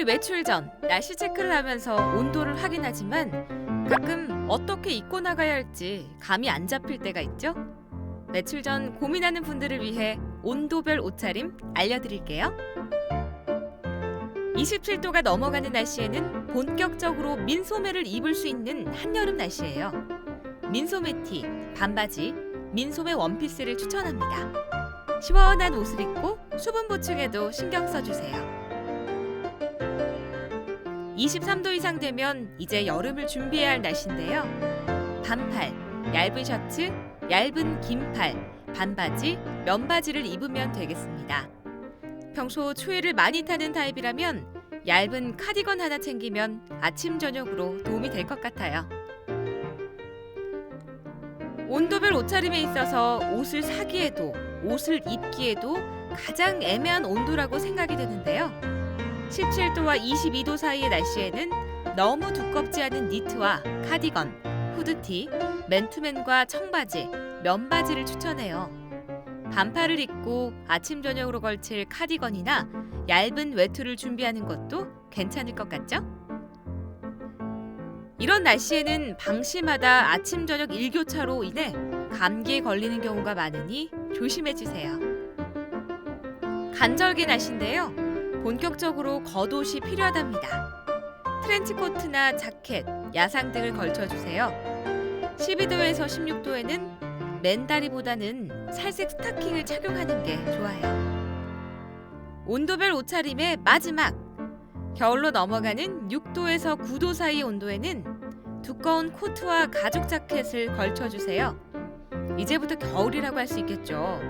외출 전 날씨 체크를 하면서 온도를 확인하지만 가끔 어떻게 입고 나가야 할지 감이 안 잡힐 때가 있죠? 외출 전 고민하는 분들을 위해 온도별 옷차림 알려드릴게요. 27도가 넘어가는 날씨에는 본격적으로 민소매를 입을 수 있는 한여름 날씨예요. 민소매 티, 반바지, 민소매 원피스를 추천합니다. 시원한 옷을 입고 수분 보충에도 신경 써주세요. 23도 이상 되면 이제 여름을 준비해야 할 날씨인데요. 반팔, 얇은 셔츠, 얇은 긴팔, 반바지, 면바지를 입으면 되겠습니다. 평소 추위를 많이 타는 타입이라면 얇은 카디건 하나 챙기면 아침 저녁으로 도움이 될 것 같아요. 온도별 옷차림에 있어서 옷을 사기에도 옷을 입기에도 가장 애매한 온도라고 생각이 드는데요. 17도와 22도 사이의 날씨에는 너무 두껍지 않은 니트와 카디건, 후드티, 맨투맨과 청바지, 면바지를 추천해요. 반팔을 입고 아침 저녁으로 걸칠 카디건이나 얇은 외투를 준비하는 것도 괜찮을 것 같죠? 이런 날씨에는 방시마다 아침 저녁 일교차로 인해 감기에 걸리는 경우가 많으니 조심해주세요. 간절기 날씨인데요. 본격적으로 겉옷이 필요하답니다. 트렌치코트나 자켓, 야상 등을 걸쳐주세요. 12도에서 16도에는 맨다리보다는 살색 스타킹을 착용하는 게 좋아요. 온도별 옷차림의 마지막! 겨울로 넘어가는 6도에서 9도 사이의 온도에는 두꺼운 코트와 가죽 자켓을 걸쳐주세요. 이제부터 겨울이라고 할 수 있겠죠.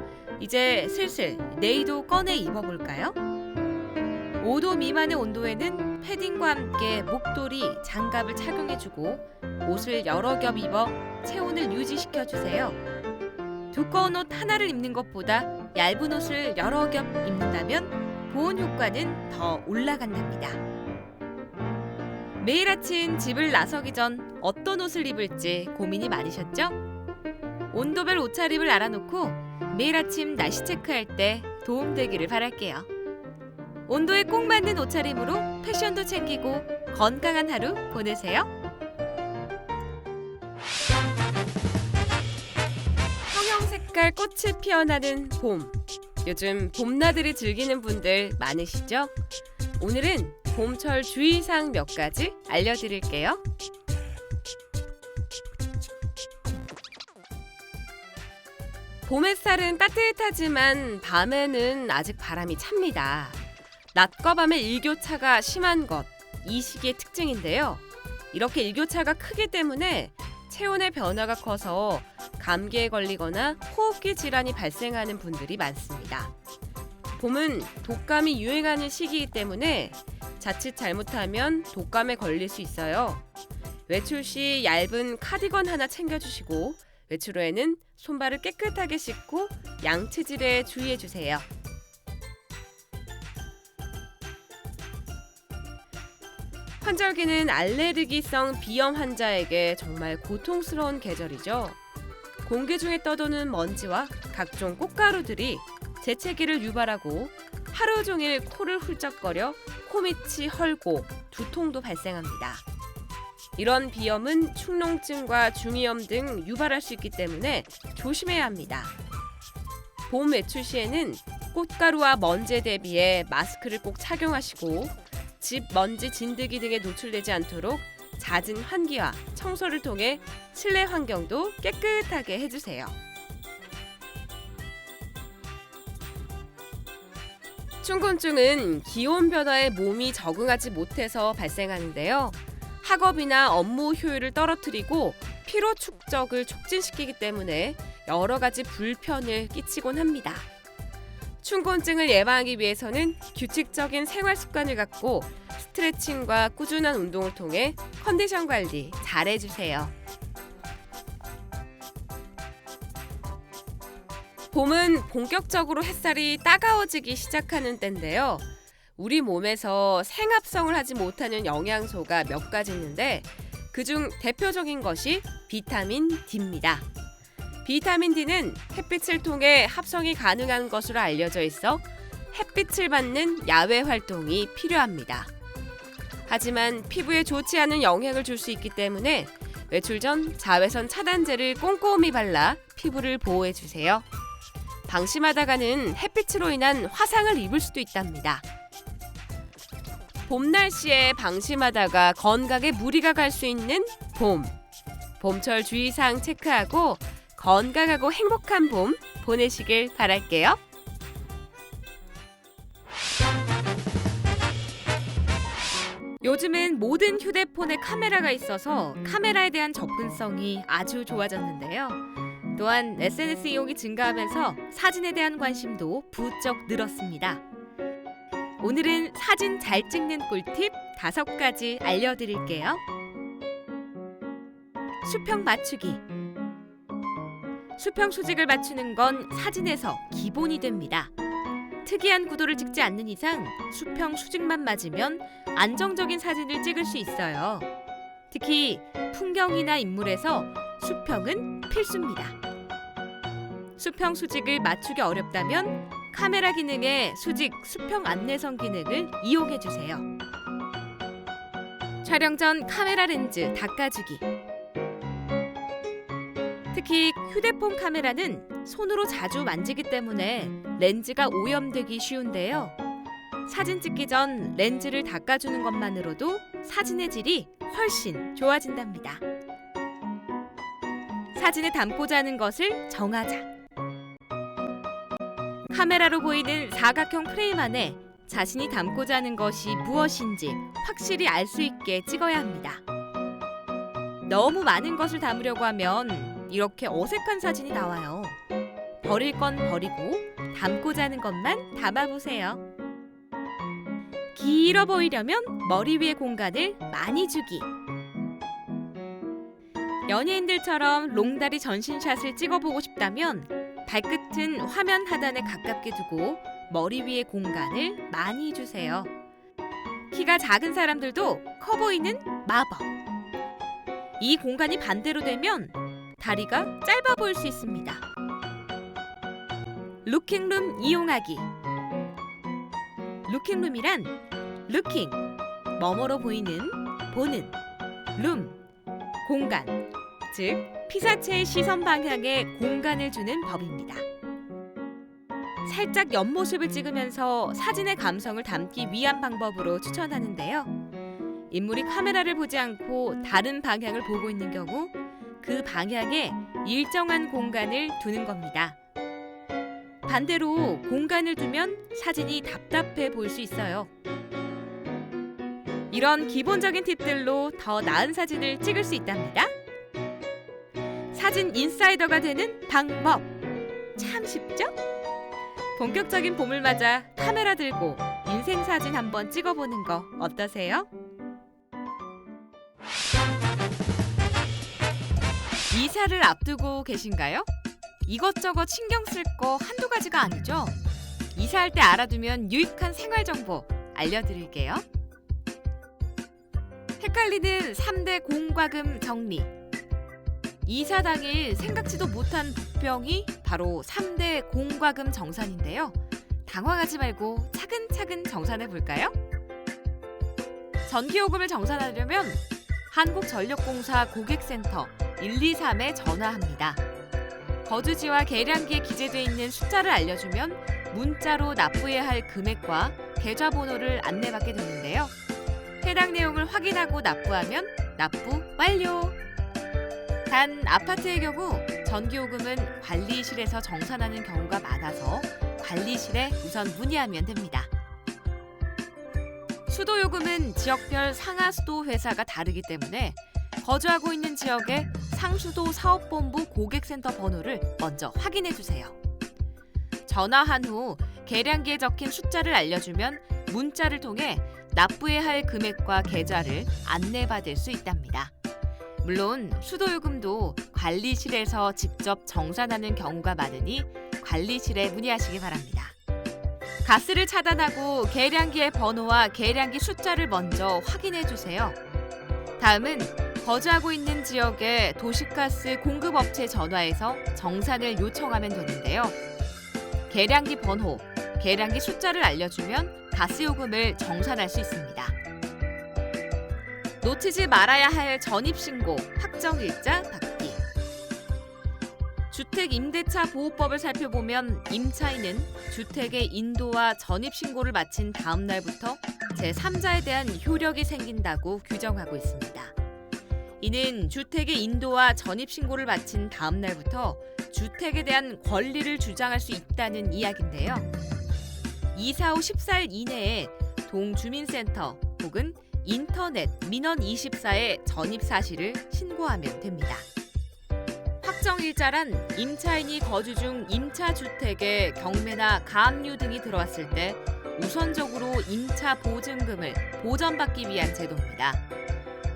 이제 슬슬 네이도 꺼내 입어볼까요? 5도 미만의 온도에는 패딩과 함께 목도리, 장갑을 착용해주고 옷을 여러 겹 입어 체온을 유지시켜주세요. 두꺼운 옷 하나를 입는 것보다 얇은 옷을 여러 겹 입는다면 보온 효과는 더 올라간답니다. 매일 아침 집을 나서기 전 어떤 옷을 입을지 고민이 많으셨죠? 온도별 옷차림을 알아놓고 매일 아침 날씨 체크할 때 도움되기를 바랄게요. 온도에 꼭 맞는 옷차림으로 패션도 챙기고 건강한 하루 보내세요. 형형 색깔 꽃이 피어나는 봄. 요즘 봄나들이 즐기는 분들 많으시죠? 오늘은 봄철 주의사항 몇 가지 알려드릴게요. 봄 햇살은 따뜻하지만 밤에는 아직 바람이 찹니다. 낮과 밤의 일교차가 심한 것, 이 시기의 특징인데요. 이렇게 일교차가 크기 때문에 체온의 변화가 커서 감기에 걸리거나 호흡기 질환이 발생하는 분들이 많습니다. 봄은 독감이 유행하는 시기이기 때문에 자칫 잘못하면 독감에 걸릴 수 있어요. 외출 시 얇은 카디건 하나 챙겨주시고 외출 후에는 손발을 깨끗하게 씻고 양치질에 주의해주세요. 환절기는 알레르기성 비염 환자에게 정말 고통스러운 계절이죠. 공기 중에 떠도는 먼지와 각종 꽃가루들이 재채기를 유발하고 하루 종일 코를 훌쩍거려 코밑이 헐고 두통도 발생합니다. 이런 비염은 축농증과 중이염 등 유발할 수 있기 때문에 조심해야 합니다. 봄 외출 시에는 꽃가루와 먼지에 대비해 마스크를 꼭 착용하시고 집 먼지 진드기 등에 노출되지 않도록 잦은 환기와 청소를 통해 실내 환경도 깨끗하게 해주세요. 춘곤증은 기온 변화에 몸이 적응하지 못해서 발생하는데요. 학업이나 업무 효율을 떨어뜨리고 피로 축적을 촉진시키기 때문에 여러 가지 불편을 끼치곤 합니다. 춘곤증을 예방하기 위해서는 규칙적인 생활 습관을 갖고 스트레칭과 꾸준한 운동을 통해 컨디션 관리 잘 해주세요. 봄은 본격적으로 햇살이 따가워지기 시작하는 때인데요. 우리 몸에서 생합성을 하지 못하는 영양소가 몇 가지 있는데 그중 대표적인 것이 비타민 D입니다. 비타민 D는 햇빛을 통해 합성이 가능한 것으로 알려져 있어 햇빛을 받는 야외 활동이 필요합니다. 하지만 피부에 좋지 않은 영향을 줄 수 있기 때문에 외출 전 자외선 차단제를 꼼꼼히 발라 피부를 보호해 주세요. 방심하다가는 햇빛으로 인한 화상을 입을 수도 있답니다. 봄 날씨에 방심하다가 건강에 무리가 갈 수 있는 봄. 봄철 주의사항 체크하고 건강하고 행복한 봄 보내시길 바랄게요. 요즘은 모든 휴대폰에 카메라가 있어서 카메라에 대한 접근성이 아주 좋아졌는데요. 또한 SNS 이용이 증가하면서 사진에 대한 관심도 부쩍 늘었습니다. 오늘은 사진 잘 찍는 꿀팁 5가지 알려드릴게요. 수평 맞추기. 수평 수직을 맞추는 건 사진에서 기본이 됩니다. 특이한 구도를 찍지 않는 이상 수평 수직만 맞으면 안정적인 사진을 찍을 수 있어요. 특히 풍경이나 인물에서 수평은 필수입니다. 수평 수직을 맞추기 어렵다면 카메라 기능의 수직 수평 안내선 기능을 이용해 주세요. 촬영 전 카메라 렌즈 닦아주기. 특히 휴대폰 카메라는 손으로 자주 만지기 때문에 렌즈가 오염되기 쉬운데요. 사진 찍기 전 렌즈를 닦아주는 것만으로도 사진의 질이 훨씬 좋아진답니다. 사진에 담고자 하는 것을 정하자. 카메라로 보이는 사각형 프레임 안에 자신이 담고자 하는 것이 무엇인지 확실히 알 수 있게 찍어야 합니다. 너무 많은 것을 담으려고 하면 이렇게 어색한 사진이 나와요. 버릴 건 버리고 담고자 하는 것만 담아보세요. 길어 보이려면 머리 위에 공간을 많이 주기. 연예인들처럼 롱다리 전신샷을 찍어보고 싶다면 발끝은 화면 하단에 가깝게 두고 머리 위에 공간을 많이 주세요. 키가 작은 사람들도 커 보이는 마법. 이 공간이 반대로 되면 다리가 짧아 보일 수 있습니다. 루킹룸 이용하기. 루킹룸이란 루킹, 뭐뭐로 보이는, 보는, 룸, 공간, 즉 피사체의 시선 방향에 공간을 주는 법입니다. 살짝 옆모습을 찍으면서 사진의 감성을 담기 위한 방법으로 추천하는데요. 인물이 카메라를 보지 않고 다른 방향을 보고 있는 경우 그 방향에 일정한 공간을 두는 겁니다. 반대로 공간을 두면 사진이 답답해 보일 수 있어요. 이런 기본적인 팁들로 더 나은 사진을 찍을 수 있답니다. 사진 인사이더가 되는 방법 참 쉽죠? 본격적인 봄을 맞아 카메라 들고 인생 사진 한번 찍어보는 거 어떠세요? 이사를 앞두고 계신가요? 이것저것 신경 쓸 거 한두 가지가 아니죠? 이사할 때 알아두면 유익한 생활 정보 알려드릴게요. 헷갈리는 3대 공과금 정리. 이사 당일 생각지도 못한 복병이 바로 3대 공과금 정산인데요. 당황하지 말고 차근차근 정산해 볼까요? 전기요금을 정산하려면 한국전력공사 고객센터 123에 전화합니다. 거주지와 계량기에 기재되어 있는 숫자를 알려주면 문자로 납부해야 할 금액과 계좌번호를 안내받게 되는데요. 해당 내용을 확인하고 납부하면 납부 완료! 단 아파트의 경우 전기요금은 관리실에서 정산하는 경우가 많아서 관리실에 우선 문의하면 됩니다. 수도요금은 지역별 상하수도 회사가 다르기 때문에 거주하고 있는 지역의 상수도 사업본부 고객센터 번호를 먼저 확인해 주세요. 전화한 후 계량기에 적힌 숫자를 알려주면 문자를 통해 납부해야 할 금액과 계좌를 안내받을 수 있답니다. 물론 수도요금도 관리실에서 직접 정산하는 경우가 많으니 관리실에 문의하시기 바랍니다. 가스를 차단하고 계량기의 번호와 계량기 숫자를 먼저 확인해 주세요. 다음은 거주하고 있는 지역의 도시가스 공급업체 전화해서 정산을 요청하면 되는데요. 계량기 번호, 계량기 숫자를 알려주면 가스요금을 정산할 수 있습니다. 놓치지 말아야 할 전입신고, 확정일자 받기. 주택임대차 보호법을 살펴보면 임차인은 주택의 인도와 전입신고를 마친 다음 날부터 제3자에 대한 효력이 생긴다고 규정하고 있습니다. 이는 주택의 인도와 전입신고를 마친 다음 날부터 주택에 대한 권리를 주장할 수 있다는 이야기인데요. 이사 후 14일 이내에 동주민센터 혹은 인터넷 민원24에 전입 사실을 신고하면 됩니다. 확정일자란 임차인이 거주 중 임차주택에 경매나 가압류 등이 들어왔을 때 우선적으로 임차 보증금을 보전받기 위한 제도입니다.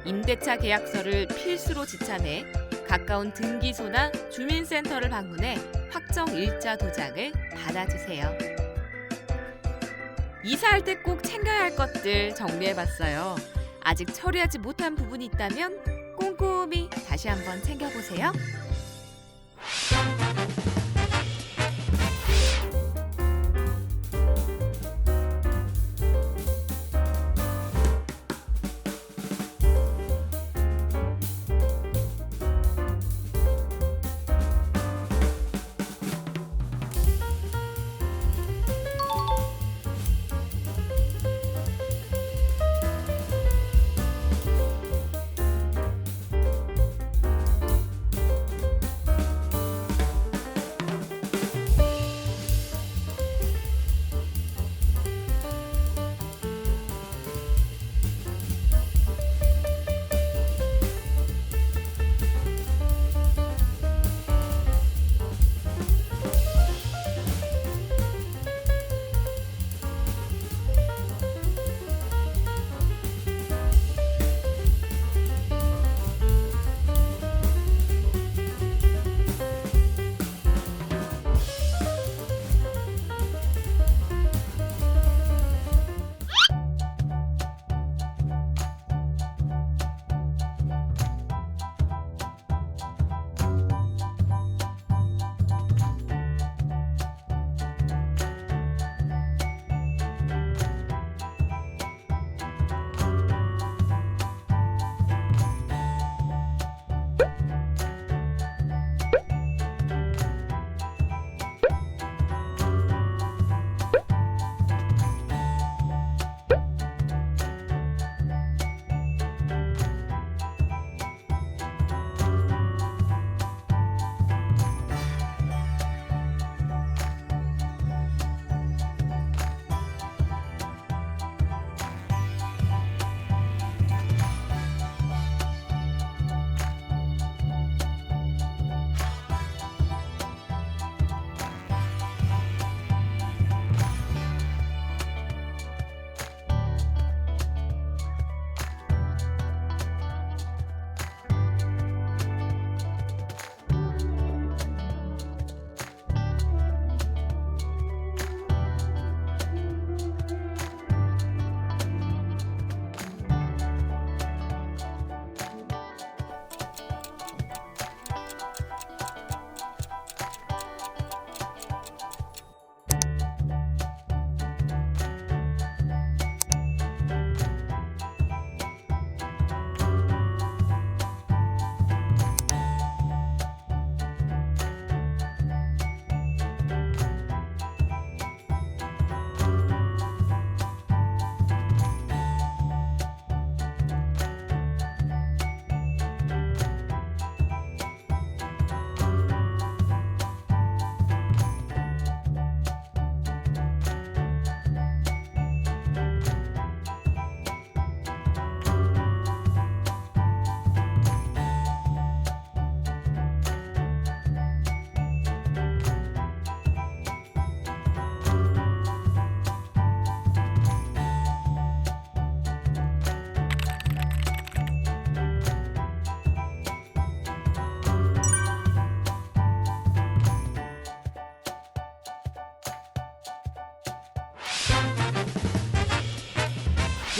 임대차 계약서를 필수로 지참해 가까운 등기소나 주민센터를 방문해 확정일자 도장을 받아주세요. 이사할 때 꼭 챙겨야 할 것들 정리해봤어요. 아직 처리하지 못한 부분이 있다면 꼼꼼히 다시 한번 챙겨보세요.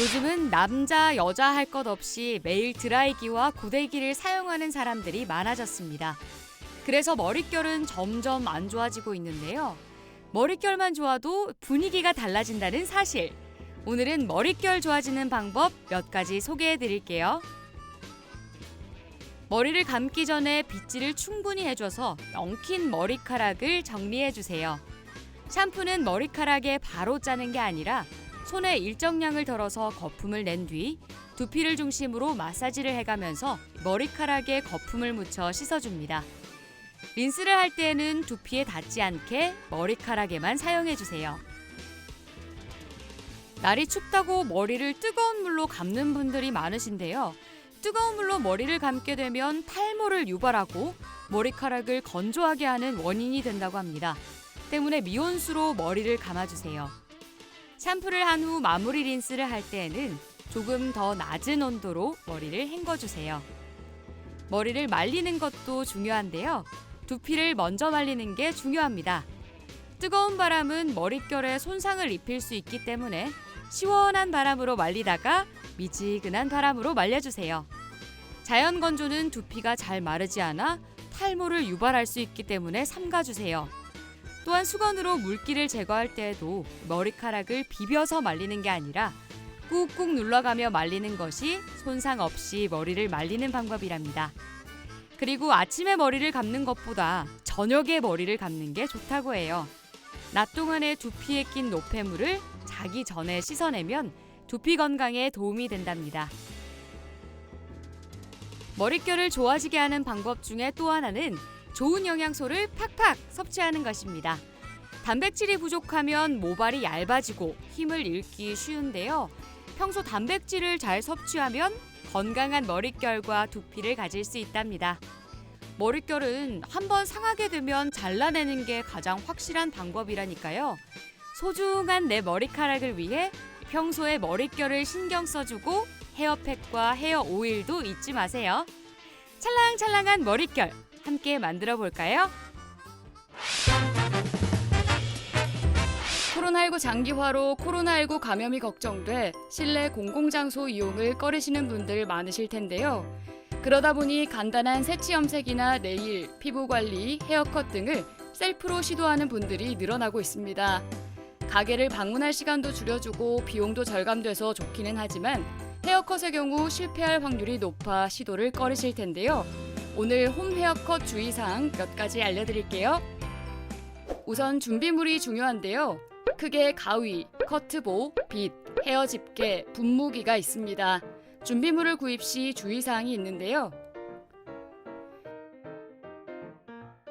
요즘은 남자, 여자 할 것 없이 매일 드라이기와 고데기를 사용하는 사람들이 많아졌습니다. 그래서 머릿결은 점점 안 좋아지고 있는데요. 머릿결만 좋아도 분위기가 달라진다는 사실. 오늘은 머릿결 좋아지는 방법 몇 가지 소개해 드릴게요. 머리를 감기 전에 빗질을 충분히 해줘서 엉킨 머리카락을 정리해 주세요. 샴푸는 머리카락에 바로 짜는 게 아니라 손에 일정량을 덜어서 거품을 낸 뒤 두피를 중심으로 마사지를 해가면서 머리카락에 거품을 묻혀 씻어줍니다. 린스를 할 때에는 두피에 닿지 않게 머리카락에만 사용해 주세요. 날이 춥다고 머리를 뜨거운 물로 감는 분들이 많으신데요. 뜨거운 물로 머리를 감게 되면 탈모를 유발하고 머리카락을 건조하게 하는 원인이 된다고 합니다. 때문에 미온수로 머리를 감아주세요. 샴푸를 한 후 마무리 린스를 할 때에는 조금 더 낮은 온도로 머리를 헹궈주세요. 머리를 말리는 것도 중요한데요. 두피를 먼저 말리는 게 중요합니다. 뜨거운 바람은 머릿결에 손상을 입힐 수 있기 때문에 시원한 바람으로 말리다가 미지근한 바람으로 말려주세요. 자연 건조는 두피가 잘 마르지 않아 탈모를 유발할 수 있기 때문에 삼가주세요. 또한 수건으로 물기를 제거할 때에도 머리카락을 비벼서 말리는 게 아니라 꾹꾹 눌러가며 말리는 것이 손상 없이 머리를 말리는 방법이랍니다. 그리고 아침에 머리를 감는 것보다 저녁에 머리를 감는 게 좋다고 해요. 낮 동안에 두피에 낀 노폐물을 자기 전에 씻어내면 두피 건강에 도움이 된답니다. 머릿결을 좋아지게 하는 방법 중에 또 하나는 좋은 영양소를 팍팍 섭취하는 것입니다. 단백질이 부족하면 모발이 얇아지고 힘을 잃기 쉬운데요. 평소 단백질을 잘 섭취하면 건강한 머릿결과 두피를 가질 수 있답니다. 머릿결은 한번 상하게 되면 잘라내는 게 가장 확실한 방법이라니까요. 소중한 내 머리카락을 위해 평소에 머릿결을 신경 써주고 헤어팩과 헤어 오일도 잊지 마세요. 찰랑찰랑한 머릿결 함께 만들어 볼까요? 코로나19 장기화로 코로나19 감염이 걱정돼 실내 공공장소 이용을 꺼리시는 분들 많으실 텐데요. 그러다 보니 간단한 새치 염색이나 네일, 피부관리, 헤어컷 등을 셀프로 시도하는 분들이 늘어나고 있습니다. 가게를 방문할 시간도 줄여주고 비용도 절감돼서 좋기는 하지만 헤어컷의 경우 실패할 확률이 높아 시도를 꺼리실 텐데요. 오늘 홈 헤어컷 주의사항 몇 가지 알려드릴게요. 우선 준비물이 중요한데요. 크게 가위, 커트보, 빗, 헤어 집게, 분무기가 있습니다. 준비물을 구입 시 주의사항이 있는데요.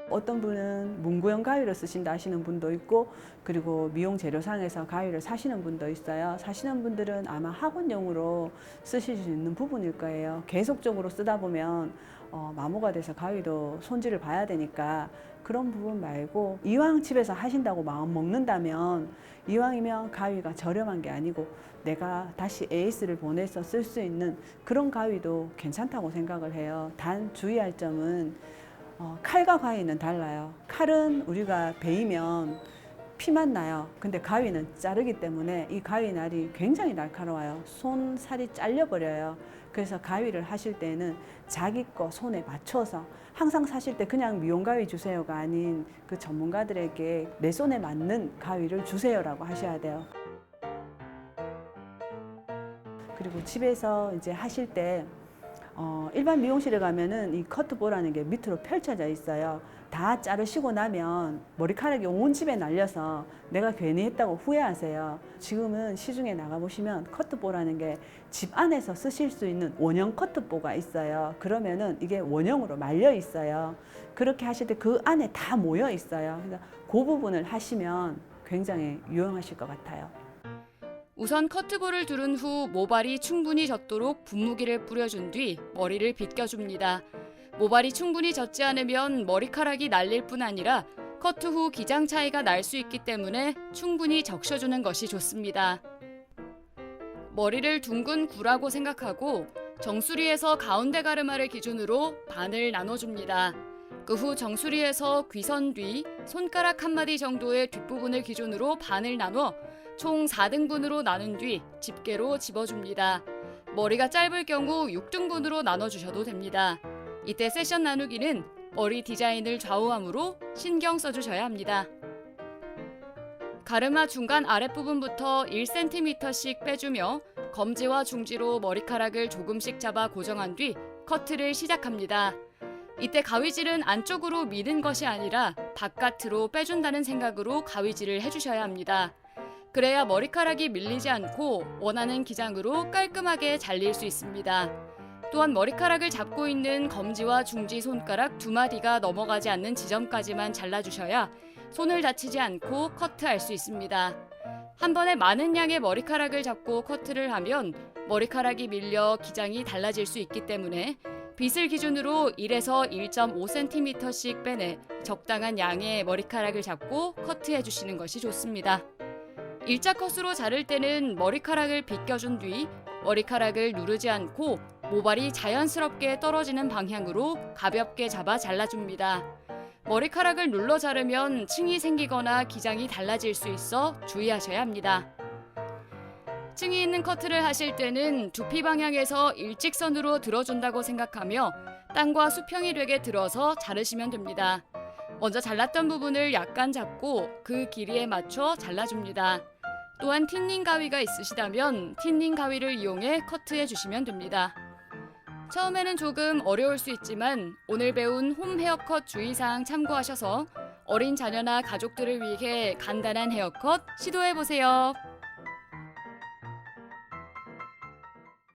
어떤 분은 문구용 가위를 쓰신다 하시는 분도 있고, 그리고 미용 재료상에서 가위를 사시는 분도 있어요. 사시는 분들은 아마 학원용으로 쓰실 수 있는 부분일 거예요. 계속적으로 쓰다 보면 마모가 돼서 가위도 손질을 봐야 되니까 그런 부분 말고, 이왕 집에서 하신다고 마음 먹는다면 이왕이면 가위가 저렴한 게 아니고 내가 다시 에이스를 보내서 쓸 수 있는 그런 가위도 괜찮다고 생각을 해요. 단 주의할 점은 칼과 가위는 달라요. 칼은 우리가 베이면 피만 나요. 근데 가위는 자르기 때문에 이 가위 날이 굉장히 날카로워요. 손살이 잘려버려요. 그래서 가위를 하실 때는 자기 거 손에 맞춰서, 항상 사실 때 그냥 미용 가위 주세요가 아닌 그 전문가들에게 내 손에 맞는 가위를 주세요라고 하셔야 돼요. 그리고 집에서 이제 하실 때 일반 미용실에 가면은 이 커트볼이라는 게 밑으로 펼쳐져 있어요. 다 자르시고 나면 머리카락이 온 집에 날려서 내가 괜히 했다고 후회하세요. 지금은 시중에 나가보시면 커트볼이라는 게 집 안에서 쓰실 수 있는 원형 커트볼가 있어요. 그러면은 이게 원형으로 말려 있어요. 그렇게 하실 때 그 안에 다 모여 있어요. 그래서 그 부분을 하시면 굉장히 유용하실 것 같아요. 우선 커트볼을 두른 후 모발이 충분히 젖도록 분무기를 뿌려준 뒤 머리를 빗겨줍니다. 모발이 충분히 젖지 않으면 머리카락이 날릴 뿐 아니라 커트 후 기장 차이가 날 수 있기 때문에 충분히 적셔주는 것이 좋습니다. 머리를 둥근 구라고 생각하고 정수리에서 가운데 가르마를 기준으로 반을 나눠줍니다. 그 후 정수리에서 귀선 뒤 손가락 한 마디 정도의 뒷부분을 기준으로 반을 나눠 총 4등분으로 나눈 뒤 집게로 집어줍니다. 머리가 짧을 경우 6등분으로 나눠주셔도 됩니다. 이때 세션 나누기는 머리 디자인을 좌우하므로 신경 써주셔야 합니다. 가르마 중간 아랫부분부터 1cm씩 빼주며 검지와 중지로 머리카락을 조금씩 잡아 고정한 뒤 커트를 시작합니다. 이때 가위질은 안쪽으로 미는 것이 아니라 바깥으로 빼준다는 생각으로 가위질을 해주셔야 합니다. 그래야 머리카락이 밀리지 않고 원하는 기장으로 깔끔하게 잘릴 수 있습니다. 또한 머리카락을 잡고 있는 검지와 중지 손가락 2마디가 넘어가지 않는 지점까지만 잘라주셔야 손을 다치지 않고 커트할 수 있습니다. 한 번에 많은 양의 머리카락을 잡고 커트를 하면 머리카락이 밀려 기장이 달라질 수 있기 때문에 빗을 기준으로 1에서 1.5cm씩 빼내 적당한 양의 머리카락을 잡고 커트해 주시는 것이 좋습니다. 일자 컷으로 자를 때는 머리카락을 빗겨준 뒤 머리카락을 누르지 않고 모발이 자연스럽게 떨어지는 방향으로 가볍게 잡아 잘라줍니다. 머리카락을 눌러 자르면 층이 생기거나 기장이 달라질 수 있어 주의하셔야 합니다. 층이 있는 커트를 하실 때는 두피 방향에서 일직선으로 들어준다고 생각하며 땅과 수평이 되게 들어서 자르시면 됩니다. 먼저 잘랐던 부분을 약간 잡고 그 길이에 맞춰 잘라줍니다. 또한 틴닝 가위가 있으시다면 틴닝 가위를 이용해 커트해 주시면 됩니다. 처음에는 조금 어려울 수 있지만 오늘 배운 홈 헤어컷 주의사항 참고하셔서 어린 자녀나 가족들을 위해 간단한 헤어컷 시도해 보세요.